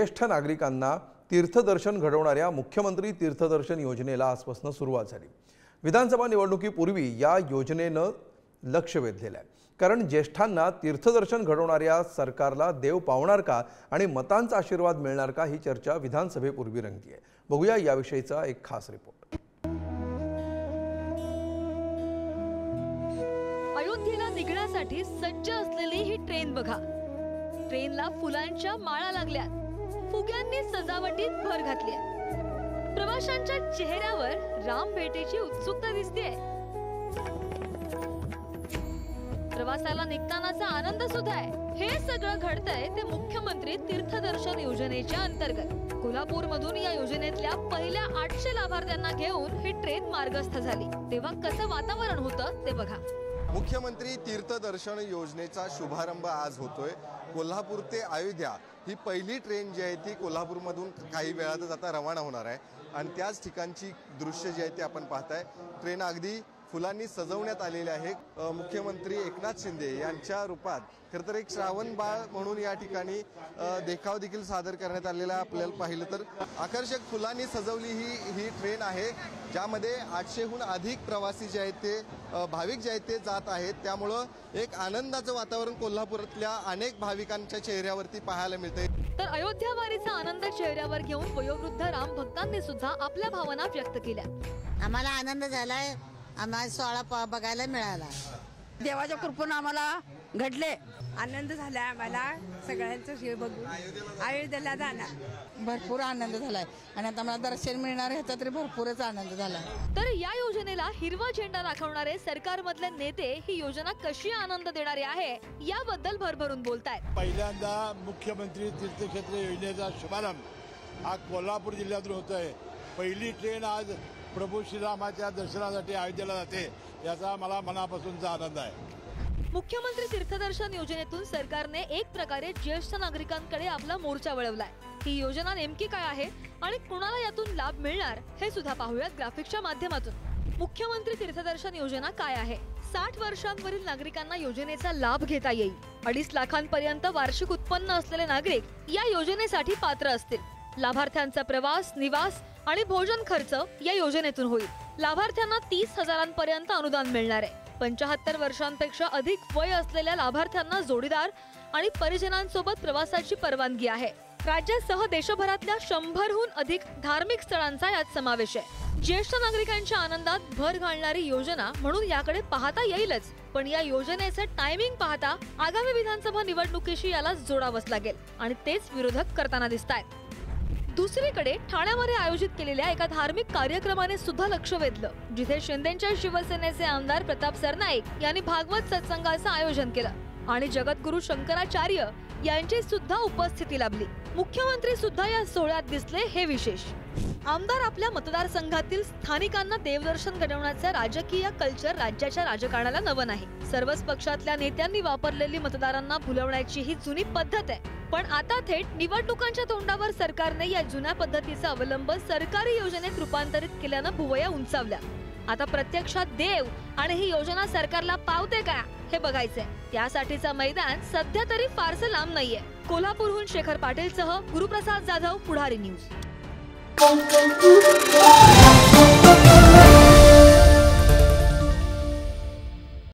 ज्येष्ठ नागरिकांना तीर्थदर्शन घडवणाऱ्या मुख्यमंत्री तीर्थदर्शन योजनेला आजपासून सुरुवात झाली। विधानसभा निवडणुकीपूर्वी या योजनेनं लक्ष वेधलेलं आहे, कारण ज्येष्ठांना तीर्थदर्शन घडवणाऱ्या सरकारला देव पावणार का आणि मतांचा आशीर्वाद मिळणार का ही चर्चा विधानसभेपूर्वी रंगली आहे। बघूया याविषयीचा एक खास रिपोर्ट। अयोध्येला निघण्यासाठी सज्ज असलेली ही ट्रेन बघा। ट्रेनला फुलांच्या माळा लागल्यात, फुग्यांनी सजावटीत भर घातली आहे। प्रवाशांच्या चेहऱ्यावर राम भेटीची उत्सुकता दिसते। प्रवासाला निघतानाचा आनंद सुद्धा आहे। हे सगळं घडतंय ते मुख्यमंत्री तीर्थदर्शन योजनेच्या अंतर्गत। कोल्हापूर मधून या योजनेतल्या पहिल्या 800 लाभार्थ्यांना घेऊन ही ट्रेन मार्गस्थ झाली, तेव्हा कसं वातावरण होतं ते बघा। मुख्यमंत्री तीर्थदर्शन योजनेचा शुभारंभ आज होतोय। कोल्हापूर ते अयोध्या ही पहिली ट्रेन जी आहे ती कोल्हापूरमधून काही वेळातच आता रवाना होणार आहे आणि त्याच ठिकाणची दृश्य जी आहे ते आपण पाहताय। ट्रेन अगदी फुलांनी सजवण्यात आलेले आहे। मुख्यमंत्री एकनाथ शिंदे यांच्या रूपात खरं तर एक श्रावण बाळ म्हणून या ठिकाणी देखाव देखील सादर करण्यात आलेला आपल्याला पाहिलं तर आकर्षक फुलांनी सजवली ही ट्रेन आहे, ज्यामध्ये 800हून अधिक प्रवासी जे आहेत ते भाविक जे आहेत ते जात आहेत। त्यामुळं एक आनंदाचं वातावरण कोल्हापुरातल्या अनेक भाविकांच्या चेहऱ्यावरती पाहायला मिळते। तर अयोध्या वारीचा आनंद चेहऱ्यावर घेऊन वयोवृद्ध राम भक्तांनी सुद्धा आपल्या भावना व्यक्त केल्या। आम्हाला आनंद झालाय, आम्हाला सोहळा बघायला मिळाला। देवाच्या कृपेने आम्हाला घडले, आनंद झाला आम्हाला सगळ्यांचं हे बघून अयोध्येला जाणार भरपूर आनंद झालाय आणि आता मला दर्शन मिळणार ह्याचा तरी भरपूरच आनंद झाला। तर या योजनेला हिरवा झेंडा दाखवणारे सरकारमधले नेते ही योजना कशी आनंद देणारी आहे याबद्दल भरभरून बोलतायत। पहिल्यांदा मुख्यमंत्री तीर्थक्षेत्र योजनेचा शुभारंभ हा कोल्हापूर जिल्ह्यातून होतोय। पहिली ट्रेन आज प्रभू श्रीरामाच्या दर्शनासाठी अयोध्येला जाते, याचा मला मनापासूनचा आनंद आहे। मुख्यमंत्री तीर्थदर्शन योजनेतून सरकारने एक प्रकारे ज्येष्ठ नागरिकांकडे आपला मोर्चा वळवलाय। ही योजना नेमकी काय आहे आणि कुणाला यातून लाभ मिळणार हे सुद्धा पाहूयात ग्राफिक्सच्या माध्यमातून। मुख्यमंत्री तीर्थदर्शन योजना काय आहे? 60 वर्षांवरील नागरिकांना योजनेचा लाभ घेता येईल। 2.5 लाखांपर्यंत वार्षिक उत्पन्न असलेले नागरिक या योजनेसाठी पात्र असतील। लाभार्थ्यांचा प्रवास, निवास आणि भोजन खर्च या योजनेतून होईल। लाभार्थ्यांना 30,000पर्यंत अनुदान मिळणार आहे। 75 वर्षांपेक्षा अधिक वय असलेल्या लाभार्थ्यांना जोडीदार आणि परिजनांसोबत प्रवासाची परवानगी आहे। राज्यासह देशभरातल्या 100हून अधिक धार्मिक स्थळांचा यात समावेश आहे। ज्येष्ठ नागरिकांच्या आनंदात भर घालणारी योजना म्हणून याकडे पाहता येईलच, पण या योजनेचे टायमिंग पाहता आगामी विधानसभा निवडणुकीशी याला जोडावंच लागेल आणि तेच विरोधक करताना दिसतायत। दुसरीकडे ठाण्यामध्ये आयोजित केलेल्या एका धार्मिक कार्यक्रमाने सुद्धा लक्ष वेधलं, जिथे शिंदेच्या शिवसेनेचे आमदार प्रताप सरनाईक यांनी भागवत सत्संगाचं आयोजन केलं आणि जगद्गुरु शंकराचार्य यांची सुद्धा उपस्थिती लाभली। मुख्यमंत्री सुद्धा या सोहळ्यात दिसले, हे विशेष। आमदार आपल्या मतदारसंघातील स्थानिकांना देवदर्शन घडवण्याचा राजकीय कल्चर राज्याच्या राजकारणाला नवं नाही। सर्वच पक्षातल्या नेत्यांनी वापरलेली मतदारांना भुलवण्याची ही जुनी पद्धत आहे, पण आता थेट निवडणुकांच्या तोंडावर सरकारने या जुन्या पद्धतीचा अवलंब सरकारी योजनेत रूपांतरित केल्यानं भुवया उंचावल्या। आता प्रत्यक्षात देव आणि ही योजना सरकारला पावते का हे बघायचंय। त्यासाठीचा मैदान सध्या तरी फारसं लांब नाहीये। कोल्हापूरहून शेखर पाटीलसह गुरुप्रसाद जाधव, पुढारी न्यूज।